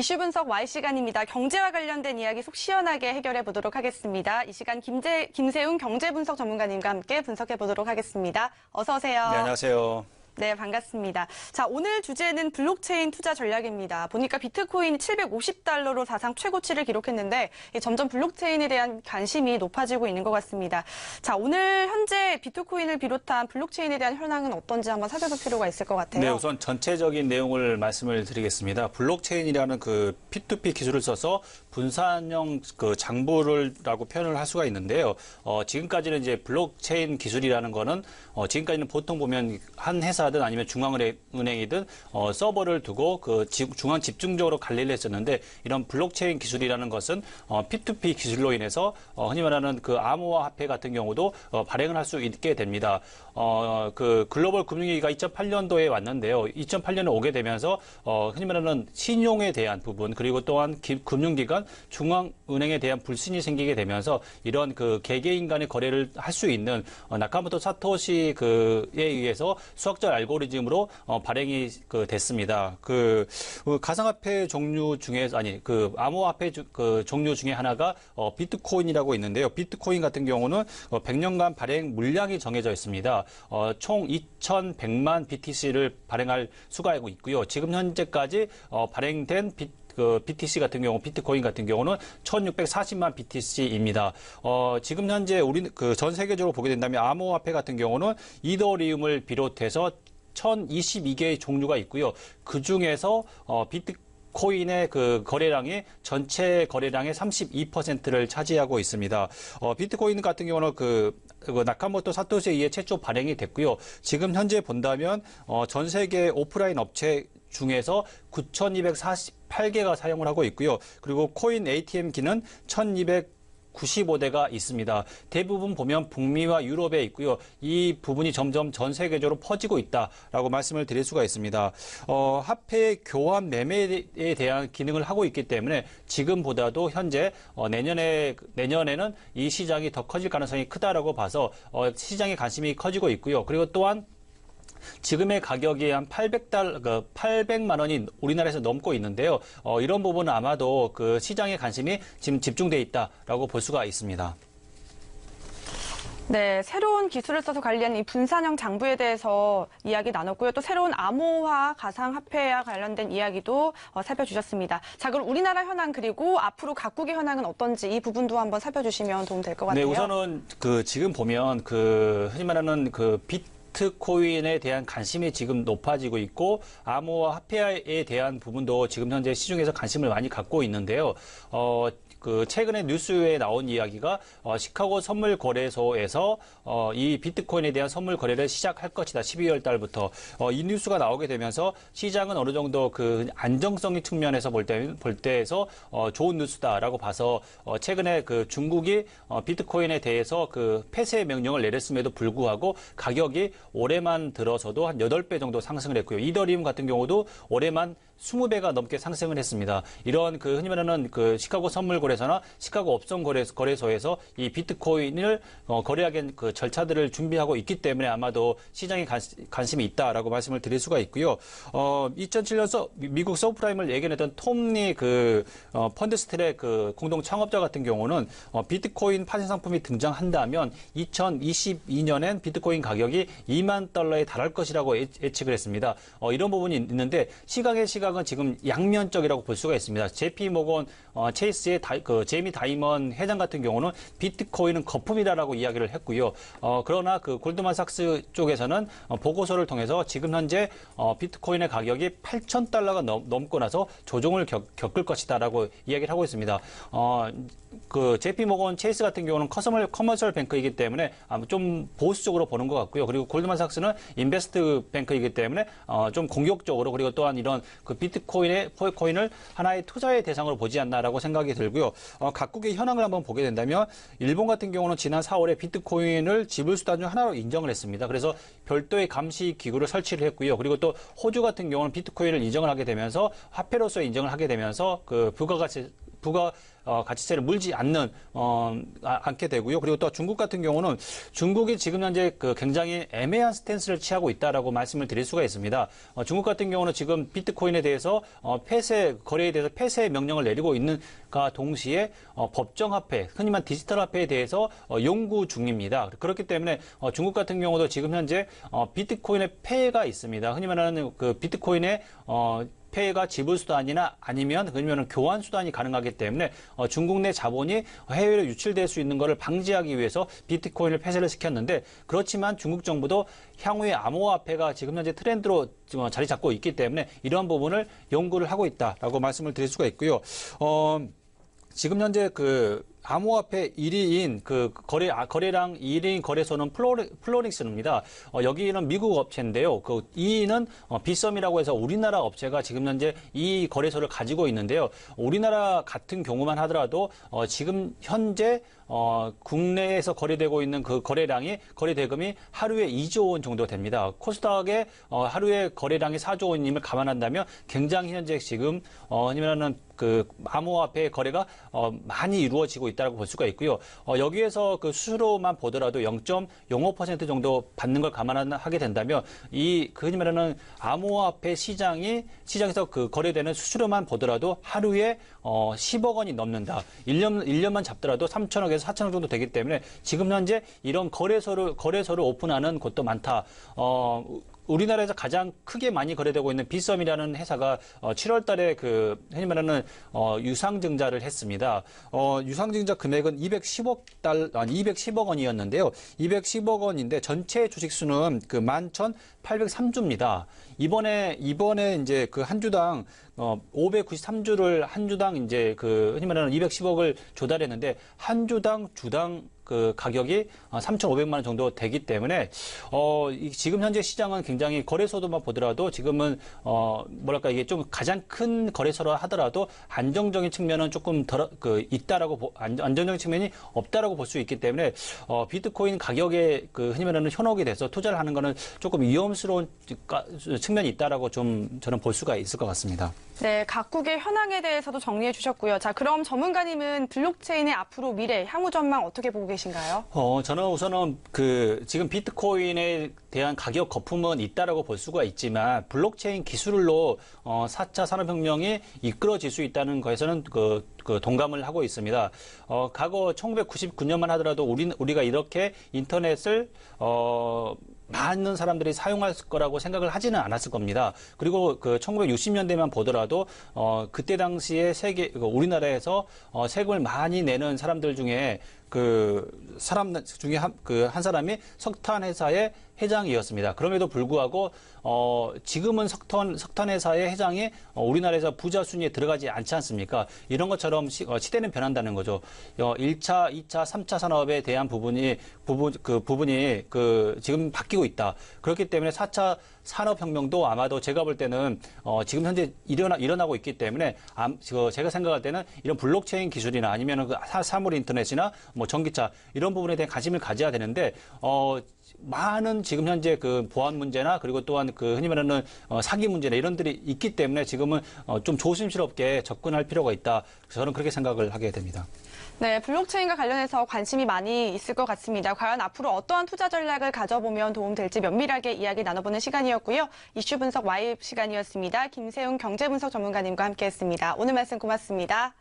이슈 분석 Y 시간입니다. 경제와 관련된 이야기 속 시원하게 해결해 보도록 하겠습니다. 이 시간 김세웅 경제분석 전문가님과 함께 분석해 보도록 하겠습니다. 어서 오세요. 네, 안녕하세요. 네, 반갑습니다. 자, 오늘 주제는 블록체인 투자 전략입니다. 보니까 비트코인이 750달러로 사상 최고치를 기록했는데 점점 블록체인에 대한 관심이 높아지고 있는 것 같습니다. 자, 오늘 현재 비트코인을 비롯한 블록체인에 대한 현황은 어떤지 한번 살펴볼 필요가 있을 것 같아요. 네, 우선 전체적인 내용을 말씀을 드리겠습니다. 블록체인이라는 그 P2P 기술을 써서 분산형 그 장부라고 표현을 할 수가 있는데요. 지금까지는 이제 블록체인 기술이라는 거는 지금까지는 보통 보면 한 회사든 아니면 중앙은행이든 서버를 두고 그 중앙 집중적으로 관리를 했었는데, 이런 블록체인 기술이라는 것은 P2P 기술로 인해서 흔히 말하는 그 암호화폐 같은 경우도 발행을 할 수 있게 됩니다. 그 글로벌 금융위기가 2008년도에 왔는데요. 2008년에 오게 되면서 흔히 말하는 신용에 대한 부분, 그리고 또한 금융기관, 중앙은행에 대한 불신이 생기게 되면서 이런 그 개개인 간의 거래를 할 수 있는 나카모토 사토시 그에 의해서 수학적 알고리즘으로 발행이 됐습니다. 가상화폐 종류 중에서 그 암호화폐 그 종류 중에 하나가 비트코인이라고 있는데요. 비트코인 같은 경우는 100년간 발행 물량이 정해져 있습니다. 총 2,100만 BTC를 발행할 수가 있고요. 지금 현재까지 발행된 BTC 같은 경우, 비트코인 같은 경우는 1,640만 BTC입니다. 지금 현재 전 세계적으로 보게 된다면 암호화폐 같은 경우는 이더리움을 비롯해서 1,022개의 종류가 있고요. 그 중에서 비트코인의 그 거래량이 전체 거래량의 32%를 차지하고 있습니다. 비트코인 같은 경우는 나카모토 사토시에 의해 최초 발행이 됐고요. 지금 현재 본다면 전 세계 오프라인 업체 중에서 9,248개가 사용을 하고 있고요. 그리고 코인 ATM기는 1,295대가 있습니다. 대부분 보면 북미와 유럽에 있고요. 이 부분이 점점 전 세계적으로 퍼지고 있다라고 말씀을 드릴 수가 있습니다. 화폐 교환 매매에 대한 기능을 하고 있기 때문에 지금보다도 현재 내년에는 이 시장이 더 커질 가능성이 크다라고 봐서 시장의 관심이 커지고 있고요. 그리고 또한 지금의 가격이 한 800만 원이 우리나라에서 넘고 있는데요. 이런 부분은 아마도 그 시장의 관심이 지금 집중돼 있다라고 볼 수가 있습니다. 네, 새로운 기술을 써서 관리한 이 분산형 장부에 대해서 이야기 나눴고요. 또 새로운 암호화, 가상화폐와 관련된 이야기도 살펴주셨습니다. 자, 그럼 우리나라 현황 그리고 앞으로 각국의 현황은 어떤지 이 부분도 한번 살펴주시면 도움 될 것 같아요. 네, 우선은 지금 보면 흔히 말하는 비트코인에 대한 관심이 지금 높아지고 있고, 암호화 화폐에 대한 부분도 지금 현재 시중에서 관심을 많이 갖고 있는데요. 최근에 뉴스에 나온 이야기가 시카고 선물 거래소에서 이 비트코인에 대한 선물 거래를 시작할 것이다. 12월 달부터. 이 뉴스가 나오게 되면서 시장은 어느 정도 그 안정성의 측면에서 볼 때에서 좋은 뉴스다라고 봐서 최근에 중국이 비트코인에 대해서 폐쇄 명령을 내렸음에도 불구하고 가격이 올해만 들어서도 한 8배 정도 상승을 했고요. 이더리움 같은 경우도 올해만 20배가 넘게 상승을 했습니다. 이런 흔히 말하는 시카고 선물 거래소나 시카고 업종 거래소에서 이 비트코인을 거래하기 절차들을 준비하고 있기 때문에 아마도 시장에 관심이 있다라고 말씀을 드릴 수가 있고요. 2007년 미국 서브프라임을 예견했던 톰리 펀드스트랩 공동 창업자 같은 경우는 비트코인 파생 상품이 등장한다면 2022년엔 비트코인 가격이 2만 달러에 달할 것이라고 예측을 했습니다. 이런 부분이 있는데 시각은 지금 양면적이라고 볼 수가 있습니다. JP 모건 체이스의 제이미 다이먼 회장 같은 경우는 비트코인은 거품이다라고 이야기를 했고요. 그러나 골드만삭스 쪽에서는 보고서를 통해서 지금 현재 비트코인의 가격이 8,000달러가 넘고 나서 조정을 겪을 것이다라고 이야기를 하고 있습니다. JP 모건 체이스 같은 경우는 커머셜 뱅크이기 때문에 좀 보수적으로 보는 것 같고요. 그리고 골드만삭스는 인베스트 뱅크이기 때문에 좀 공격적으로, 그리고 또한 이런 비트코인을 하나의 투자의 대상으로 보지 않나라고 생각이 들고요. 각국의 현황을 한번 보게 된다면 일본 같은 경우는 지난 4월에 비트코인을 지불수단 중 하나로 인정을 했습니다. 그래서 별도의 감시 기구를 설치를 했고요. 그리고 또 호주 같은 경우는 비트코인을 인정을 하게 되면서 화폐로서 인정을 하게 되면서 가치세를 물지 않게 되고요. 그리고 또 중국 같은 경우는 중국이 지금 현재 그 굉장히 애매한 스탠스를 취하고 있다라고 말씀을 드릴 수가 있습니다. 중국 같은 경우는 지금 비트코인에 대해서 거래에 대해서 폐쇄 명령을 내리고 있는가 동시에 법정화폐, 흔히 말 디지털 화폐에 대해서 연구 중입니다. 그렇기 때문에 중국 같은 경우도 지금 현재 비트코인의 폐해가 있습니다. 흔히 말하는 그 비트코인의 폐해가 지불 수단이나 아니면 교환 수단이 가능하기 때문에 중국 내 자본이 해외로 유출될 수 있는 것을 방지하기 위해서 비트코인을 폐쇄를 시켰는데, 그렇지만 중국 정부도 향후에 암호화폐가 지금 현재 트렌드로 자리 잡고 있기 때문에 이러한 부분을 연구를 하고 있다라고 말씀을 드릴 수가 있고요. 지금 현재 그 암호화폐 1위인 거래량 1위인 거래소는 플로릭스입니다. 여기는 미국 업체인데요. 그 2위는 비썸이라고 해서 우리나라 업체가 지금 현재 이 거래소를 가지고 있는데요. 우리나라 같은 경우만 하더라도 지금 현재 국내에서 거래되고 있는 그 거래 대금이 하루에 2조 원 정도 됩니다. 코스닥의 하루에 거래량이 4조 원임을 감안한다면 굉장히 현재 지금 아니면은 그 암호화폐 거래가 많이 이루어지고 있다고 볼 수가 있고요. 여기에서 그 수수료만 보더라도 0.05% 정도 받는 걸 감안하게 된다면 흔히 말하는 암호화폐 시장에서 그 거래되는 수수료만 보더라도 하루에 10억 원이 넘는다. 1년만 잡더라도 3천억에서 4천억 정도 되기 때문에 지금 현재 이런 거래소를 오픈하는 곳도 많다. 우리나라에서 가장 크게 많이 거래되고 있는 비썸이라는 회사가 7월 달에 흔히 말하는 유상증자를 했습니다. 유상증자 금액은 210억 원이었는데요. 210억 원인데 전체 주식 수는 11,803주입니다. 이번에 이제 한 주당 593주를 한 주당 이제 흔히 말하는 210억을 조달했는데 한 주당 그 가격이 3,500만 원 정도 되기 때문에 지금 현재 시장은 굉장히 거래소도만 보더라도 지금은 이게 좀 가장 큰 거래소라 하더라도 안정적인 측면은 조금 안정적인 측면이 없다라고 볼 수 있기 때문에 비트코인 가격에 흔히 말하는 현혹이 돼서 투자를 하는 거는 조금 위험스러운 측면이 있다라고 좀 저는 볼 수가 있을 것 같습니다. 네, 각국의 현황에 대해서도 정리해 주셨고요. 자, 그럼 전문가님은 블록체인의 앞으로 미래, 향후 전망 어떻게 보고 계신가요? 저는 우선은 지금 비트코인에 대한 가격 거품은 있다라고 볼 수가 있지만 블록체인 기술로 4차 산업혁명이 이끌어질 수 있다는 것에서는 동감을 하고 있습니다. 과거 1999년만 하더라도 우리가 이렇게 인터넷을 많은 사람들이 사용할 거라고 생각을 하지는 않았을 겁니다. 그리고 1960년대만 보더라도 그때 당시에 우리나라에서 세금을 많이 내는 사람들 중에 한 사람이 석탄 회사의 회장이었습니다. 그럼에도 불구하고 지금은 석탄 회사의 회장이 우리나라에서 부자 순위에 들어가지 않지 않습니까? 이런 것처럼 시대는 변한다는 거죠. 1차, 2차, 3차 산업에 대한 부분이 지금 바뀌고 있다. 그렇기 때문에 4차 산업혁명도 아마도 제가 볼 때는 지금 현재 일어나고 있기 때문에 제가 생각할 때는 이런 블록체인 기술이나 아니면 사물 인터넷이나 전기차 이런 부분에 대한 관심을 가져야 되는데 많은 지금 현재 보안 문제나 그리고 또한 흔히 말하는 사기 문제나 이런들이 있기 때문에 지금은 좀 조심스럽게 접근할 필요가 있다. 저는 그렇게 생각을 하게 됩니다. 네, 블록체인과 관련해서 관심이 많이 있을 것 같습니다. 과연 앞으로 어떠한 투자 전략을 가져보면 도움될지 면밀하게 이야기 나눠보는 시간이었고요. 이슈 분석 와입 시간이었습니다. 김세웅 경제분석 전문가님과 함께했습니다. 오늘 말씀 고맙습니다.